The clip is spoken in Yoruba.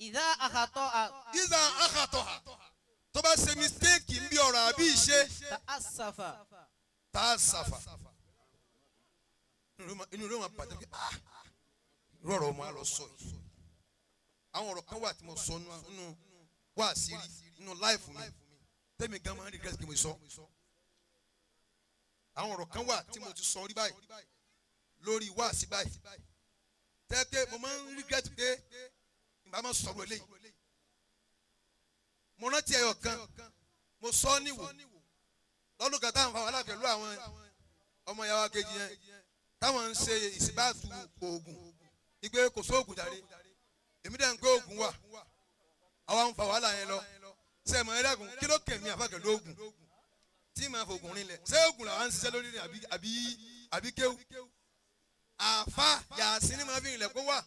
إذا أخطأ إذا أخطأ tó bá ṣe mistake ń bí ọ̀rọ̀ àbí ìṣe تأسف tààsàfà inú rẹ̀ máa bàjẹ́ pé rọ̀rọ̀ máa lọ sọ yìí àwọn ọ̀rọ̀ kan wà tí mo sọ nínú wá sírí nínú láìfù mi tẹ́mi gan máa ń regret kí mo sọ àwọn ọ̀rọ̀ kan wà tí mo ti sọ rí báyìí lórí wá sí báyìí tẹ́tẹ́ mo máa ń regret pé ìbá máa sọ̀rọ̀ eléyìí mo rántí ẹyọ kan mo sọ níwò lọ́dún kan táwọn fáwọn aláàfẹ́ lú àwọn ọmọ ìyá wa kejì yẹn táwọn ń ṣe ìsìbáàtú oògùn ìgbé kò sóògùn jáde èmi dẹ̀ ń gbé oògùn wà àwa ń fa wàhálà yẹn lọ ṣe mọ̀ ẹ́dàgùn kí ló kẹ̀mí àfàgẹ̀ lóògùn tí màá fògùn rinlẹ̀ ṣé oògùn làwọn ń ṣiṣẹ́ lórí rẹ̀ àbí kéwù àfa yàtí ni màá fi rinlẹ̀ kó wà